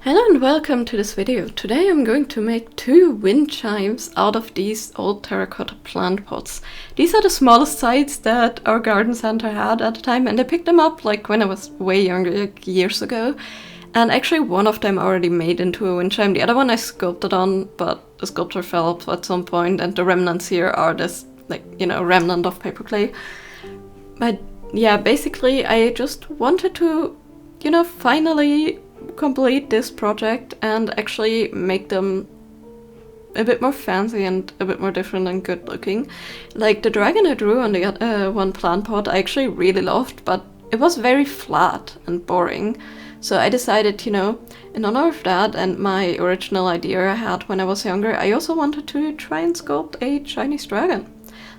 Hello and welcome to this video. Today I'm going to make two wind chimes out of these old terracotta plant pots. These are the smallest size that our garden center had at the time, and I picked them up like when I was way younger, like years ago. And actually one of them already made into a wind chime. The other one I sculpted on, but the sculpture fell off at some point, and the remnants here are this remnant of paper clay. But yeah, basically I just wanted to, finally complete this project and actually make them a bit more fancy and a bit more different and good looking. Like the dragon I drew on the one plant pot I actually really loved, but it was very flat and boring. So I decided, in honor of that and my original idea I had when I was younger, I also wanted to try and sculpt a Chinese dragon.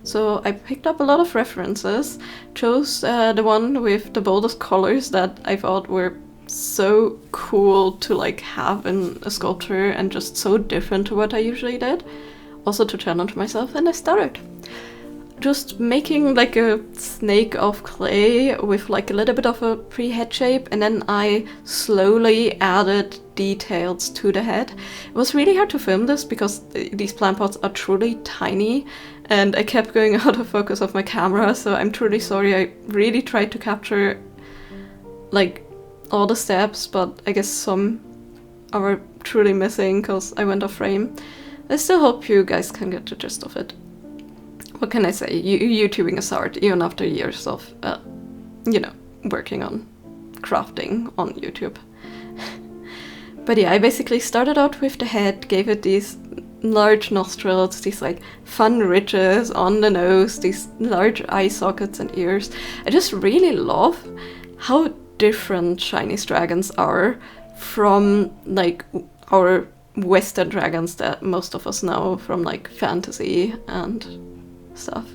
So I picked up a lot of references, chose the one with the boldest colors that I thought were so cool to have in a sculpture and just so different to what I usually did, also to challenge myself, and I started just making like a snake of clay with like a little bit of a pre-head shape, and then I slowly added details to the head. It was really hard to film this because these plant pots are truly tiny and I kept going out of focus of my camera, so I'm truly sorry. I really tried to capture all the steps, but I guess some are truly missing because I went off frame. I still hope you guys can get the gist of it. What can I say? YouTubing is hard, even after years of, working on crafting on YouTube. But yeah, I basically started out with the head, gave it these large nostrils, these fun ridges on the nose, these large eye sockets and ears. I just really love how different Chinese dragons are from our Western dragons that most of us know from fantasy and stuff,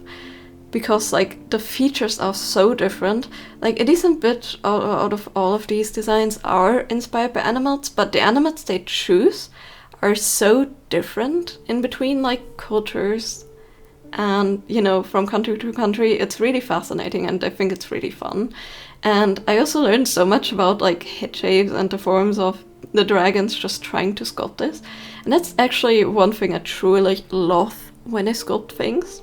because the features are so different. A decent bit out of all of these designs are inspired by animals, but the animals they choose are so different in between cultures and from country to country. It's really fascinating and I think it's really fun. And I also learned so much about head shapes and the forms of the dragons just trying to sculpt this. And that's actually one thing I truly love when I sculpt things.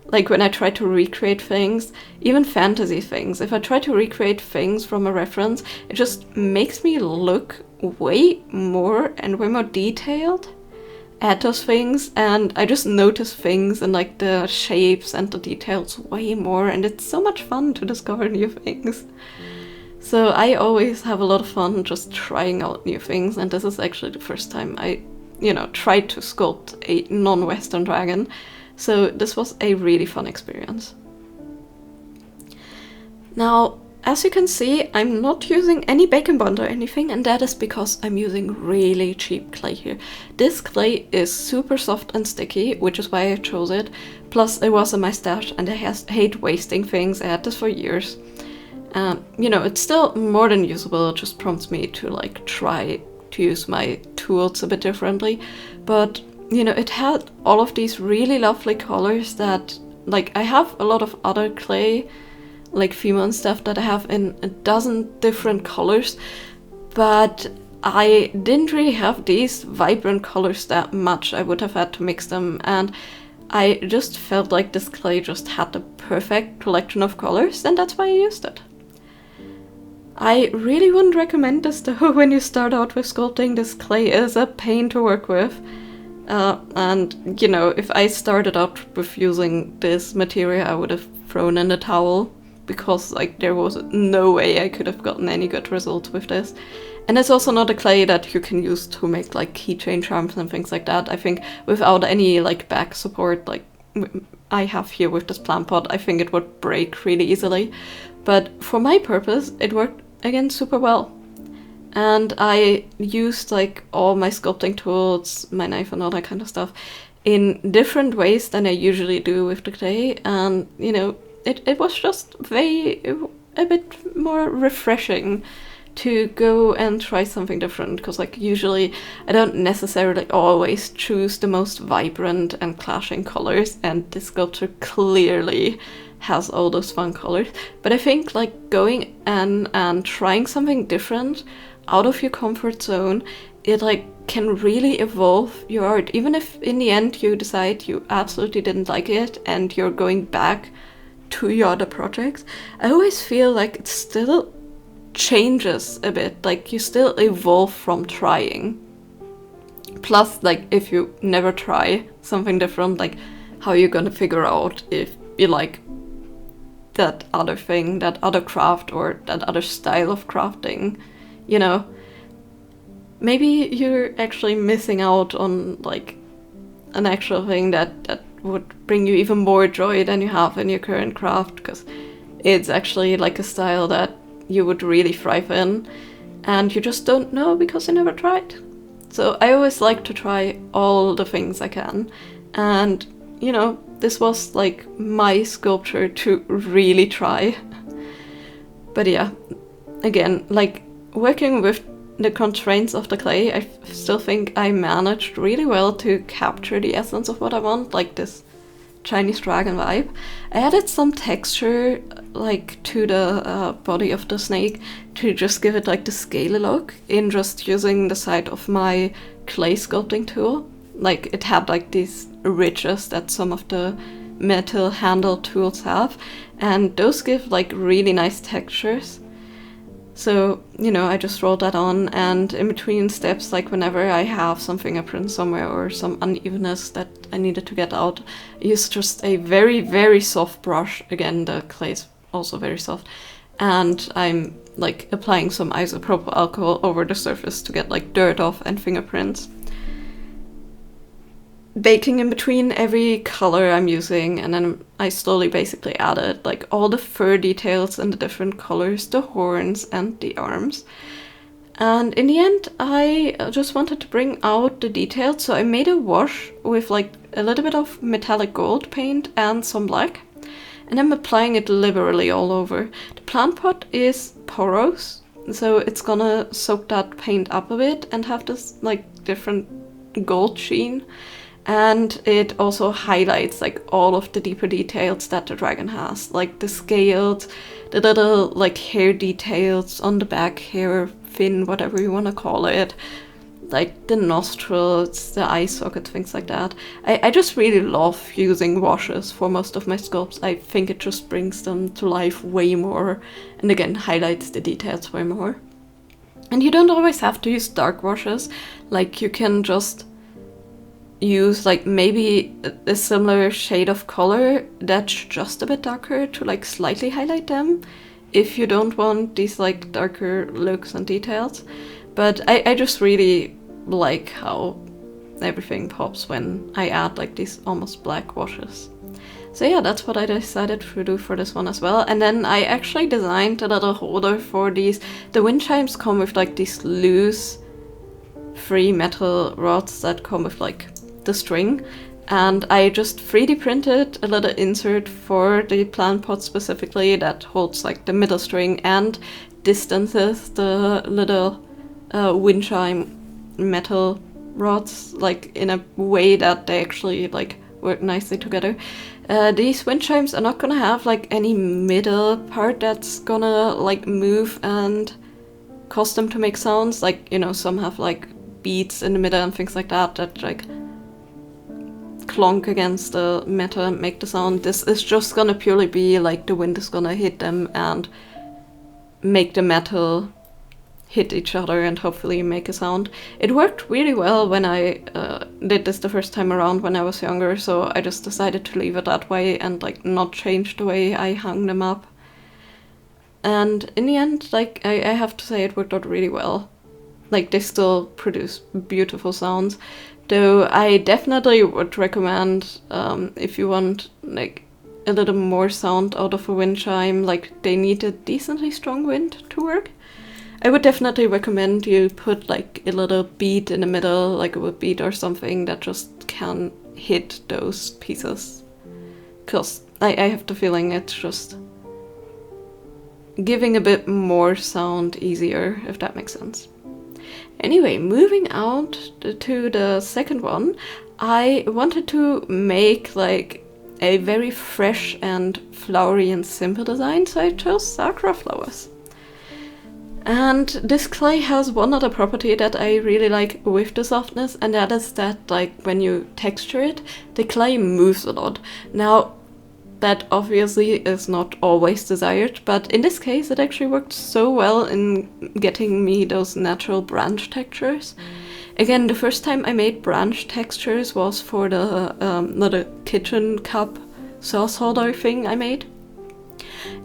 When I try to recreate things, even fantasy things, if I try to recreate things from a reference, it just makes me look way more detailed at those things, and I just notice things and the shapes and the details way more, and it's so much fun to discover new things. So I always have a lot of fun just trying out new things, and this is actually the first time I, tried to sculpt a non-Western dragon. So this was a really fun experience. Now, as you can see, I'm not using any bacon bond or anything, and that is because I'm using really cheap clay here. This clay is super soft and sticky, which is why I chose it. Plus, it was in my stash, and I hate wasting things. I had this for years. It's still more than usable. It just prompts me to try to use my tools a bit differently. But it had all of these really lovely colors that, I have a lot of other clay, female and stuff that I have in a dozen different colors, but I didn't really have these vibrant colors that much. I would have had to mix them, and I just felt like this clay just had the perfect collection of colors, and that's why I used it. I really wouldn't recommend this though when you start out with sculpting. This clay is a pain to work with. And if I started out with using this material, I would have thrown in the towel, because there was no way I could have gotten any good results with this. And it's also not a clay that you can use to make keychain charms and things like that. I think without any back support I have here with this plant pot, I think it would break really easily. But for my purpose, it worked again super well. And I used all my sculpting tools, my knife and all that kind of stuff, in different ways than I usually do with the clay. And it was just a bit more refreshing to go and try something different, because usually I don't necessarily always choose the most vibrant and clashing colors, and this sculpture clearly has all those fun colors. But I think going and trying something different out of your comfort zone, it like can really evolve your art. Even if in the end you decide you absolutely didn't like it and you're going back to your other projects, I always feel like it still changes a bit, like you still evolve from trying. Plus, like, if you never try something different, like, how are you gonna figure out if you like that other thing, that other craft, or that other style of crafting, you know? Maybe you're actually missing out on, like, an actual thing that would bring you even more joy than you have in your current craft, because it's actually, like, a style that you would really thrive in, and you just don't know because you never tried. So I always like to try all the things I can, and, you know, this was like my sculpture to really try. But yeah, again, like, working with the constraints of the clay, I still think I managed really well to capture the essence of what I want, like this Chinese dragon vibe. I added some texture like to the body of the snake to just give it like the scaly look in just using the side of my clay sculpting tool. Like, it had like these ridges that some of the metal handle tools have, and those give like really nice textures. So, you know, I just rolled that on, and in between steps, like whenever I have some fingerprints somewhere or some unevenness that I needed to get out, I used just a very, very soft brush. Again, the clay is also very soft. And I'm like applying some isopropyl alcohol over the surface to get like dirt off and fingerprints. Baking in between every color I'm using, and then I slowly basically added like all the fur details and the different colors, the horns and the arms. And in the end, I just wanted to bring out the details, so I made a wash with like a little bit of metallic gold paint and some black, and I'm applying it liberally all over. The plant pot is porous, so it's gonna soak that paint up a bit and have this like different gold sheen. And it also highlights like all of the deeper details that the dragon has, like the scales, the little like hair details on the back, hair fin, whatever you want to call it, like the nostrils, the eye sockets, things like that. I just really love using washes for most of my sculpts. I think it just brings them to life way more, and again highlights the details way more. And you don't always have to use dark washes, like you can just use like maybe a similar shade of color that's just a bit darker to like slightly highlight them if you don't want these like darker looks and details. But I just really like how everything pops when I add like these almost black washes. So yeah, that's what I decided to do for this one as well. And then I actually designed a little holder for these. The wind chimes come with like these loose free metal rods that come with like the string, and I just 3D printed a little insert for the plant pot specifically that holds like the middle string and distances the little wind chime metal rods like in a way that they actually like work nicely together. These wind chimes are not gonna have like any middle part that's gonna like move and cause them to make sounds. Like, you know, some have like beats in the middle and things like that that like clonk against the metal and make the sound. This is just gonna purely be like the wind is gonna hit them and make the metal hit each other and hopefully make a sound. It worked really well when I did this the first time around when I was younger, so I just decided to leave it that way and like not change the way I hung them up. And in the end, like I have to say it worked out really well. Like, they still produce beautiful sounds. Though I definitely would recommend, if you want like a little more sound out of a wind chime, like they need a decently strong wind to work, I would definitely recommend you put like a little beat in the middle, like a wood beat or something that just can hit those pieces. Because I have the feeling it's just giving a bit more sound easier, if that makes sense. Anyway, moving out to the second one, I wanted to make like a very fresh and flowery and simple design, so I chose sakura flowers. And this clay has one other property that I really like with the softness, and that is that, like, when you texture it, the clay moves a lot. Now, that obviously is not always desired, but in this case it actually worked so well in getting me those natural branch textures. Again, the first time I made branch textures was for the little kitchen cup sauce holder thing I made.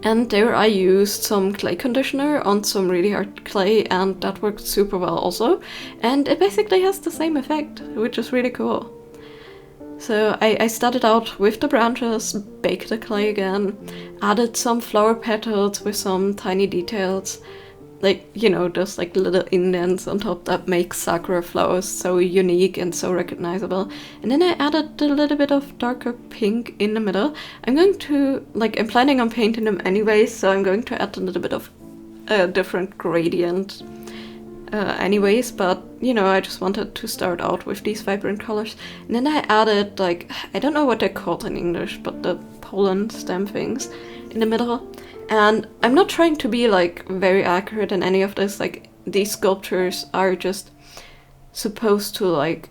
And there I used some clay conditioner on some really hard clay, and that worked super well also. And it basically has the same effect, which is really cool. So I started out with the branches, baked the clay again, added some flower petals with some tiny details, like, you know, those like little indents on top that make sakura flowers so unique and so recognizable. And then I added a little bit of darker pink in the middle. I'm planning on painting them anyway, so I'm going to add a little bit of a different gradient anyways, but you know, I just wanted to start out with these vibrant colors. And then I added, like, I don't know what they're called in English, but the pollen stem things in the middle. And I'm not trying to be like very accurate in any of this, like these sculptures are just supposed to like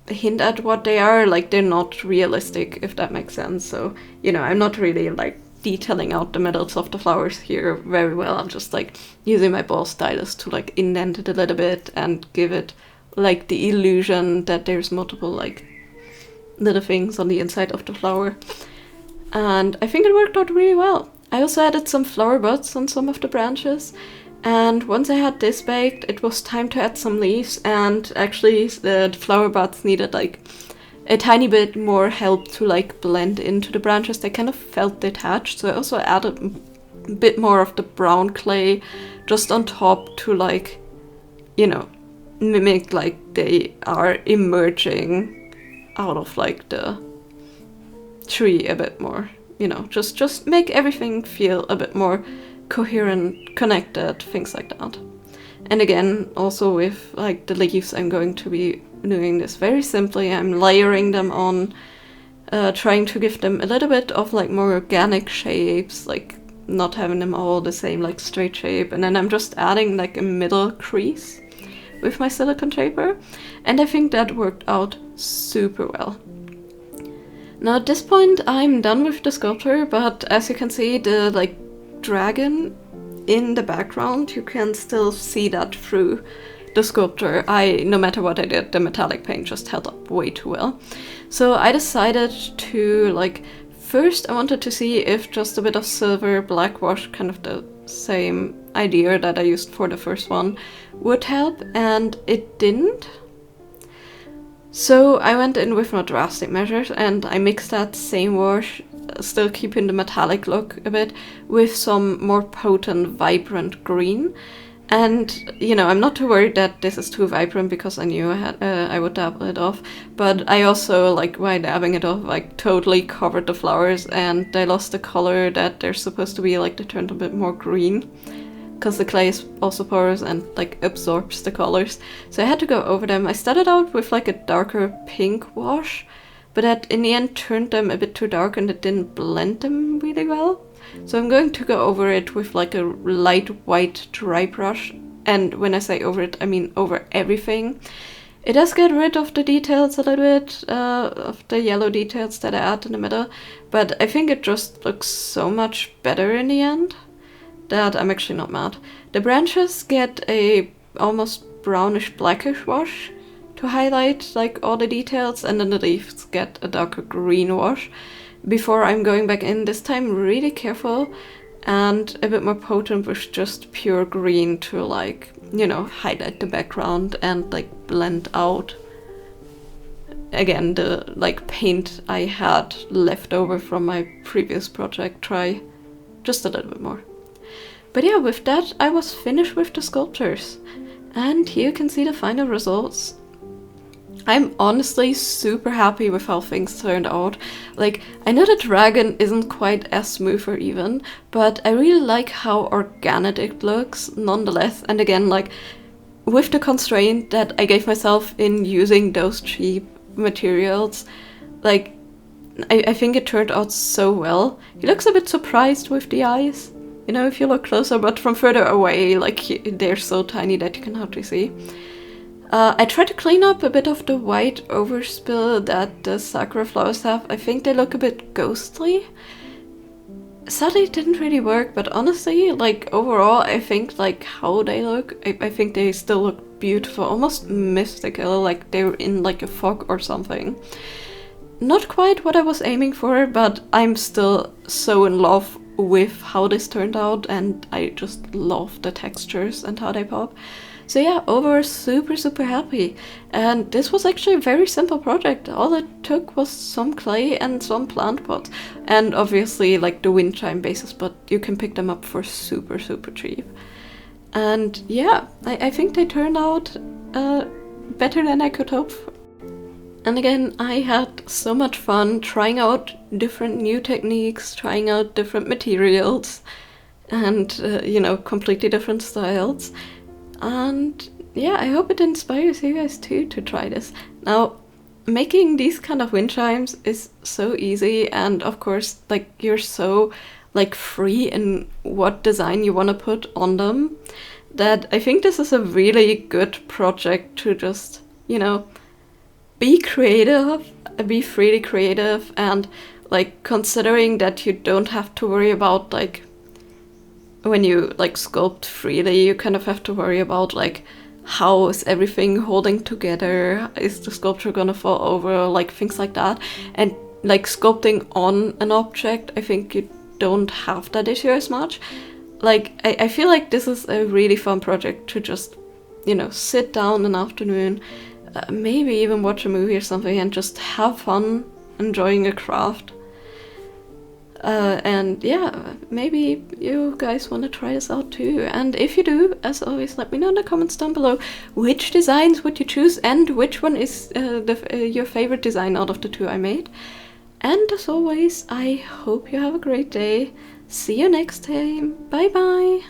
hint at what they are, like they're not realistic, if that makes sense. So, you know, I'm not really like detailing out the middles of the flowers here very well. I'm just like using my ball stylus to like indent it a little bit and give it like the illusion that there's multiple like little things on the inside of the flower. And I think it worked out really well. I also added some flower buds on some of the branches, and once I had this baked, it was time to add some leaves, and actually the flower buds needed like a tiny bit more help to like blend into the branches. They kind of felt detached, so I also added a bit more of the brown clay just on top to like, you know, mimic like they are emerging out of like the tree a bit more. You know, just make everything feel a bit more coherent, connected, things like that. And again, also with like the leaves, I'm going to be doing this very simply. I'm layering them on, trying to give them a little bit of like more organic shapes, like not having them all the same like straight shape. And then I'm just adding like a middle crease with my silicone shaper. And I think that worked out super well. Now at this point I'm done with the sculpture, but as you can see, the like dragon in the background, you can still see that through the sculpture. No matter what I did, the metallic paint just held up way too well. So I decided to like, first I wanted to see if just a bit of silver black wash, kind of the same idea that I used for the first one, would help, and it didn't. So I went in with more drastic measures and I mixed that same wash, still keeping the metallic look a bit, with some more potent, vibrant green. And, you know, I'm not too worried that this is too vibrant because I knew I would dab it off. But I also, like, while dabbing it off, like, totally covered the flowers and they lost the color that they're supposed to be, like, they turned a bit more green. Because the clay is also porous and like absorbs the colors. So I had to go over them. I started out with like a darker pink wash, but that in the end turned them a bit too dark and it didn't blend them really well. So I'm going to go over it with like a light white dry brush. And when I say over it, I mean over everything. It does get rid of the details a little bit, of the yellow details that I add in the middle, but I think it just looks so much better in the end that I'm actually not mad. The branches get a almost brownish blackish wash to highlight like all the details, and then the leaves get a darker green wash. Before I'm going back in this time really careful and a bit more potent with just pure green to like, you know, highlight the background and like blend out again the like paint I had left over from my previous project. Try just a little bit more. But yeah, with that, I was finished with the sculptures. And here you can see the final results. I'm honestly super happy with how things turned out. Like, I know the dragon isn't quite as smooth or even, but I really like how organic it looks nonetheless. And again, like, with the constraint that I gave myself in using those cheap materials, like, I think it turned out so well. He looks a bit surprised with the eyes. you know, if you look closer, but from further away, like, they're so tiny that you can hardly see. I tried to clean up a bit of the white overspill that the sakura flowers have. I think they look a bit ghostly. Sadly, it didn't really work, but honestly, like, overall, I think, like, how they look, I think they still look beautiful, almost mystical, like they're in, like, a fog or something. Not quite what I was aiming for, but I'm still so in love with how this turned out, and I just love the textures and how they pop. So yeah, overall super happy. And this was actually a very simple project. All it took was some clay and some plant pots. And obviously like the wind chime bases, but you can pick them up for super cheap. And yeah, I think they turned out better than I could hope for. And again, I had so much fun trying out different new techniques, trying out different materials, and you know, completely different styles. And yeah, I hope it inspires you guys too to try this. Now, making these kind of wind chimes is so easy, and of course, like, you're so like free in what design you want to put on them, that I think this is a really good project to just, you know, be creative, be freely creative, and like, considering that you don't have to worry about, like, when you like sculpt freely, you kind of have to worry about like, how is everything holding together, is the sculpture gonna fall over, like things like that. And like sculpting on an object, I think you don't have that issue as much. Like, I feel like this is a really fun project to just, you know, sit down an afternoon, maybe even watch a movie or something, and just have fun enjoying a craft. And yeah, maybe you guys want to try this out too. And if you do, as always, let me know in the comments down below which designs would you choose and which one is your favorite design out of the two I made. And as always, I hope you have a great day. See you next time. Bye bye.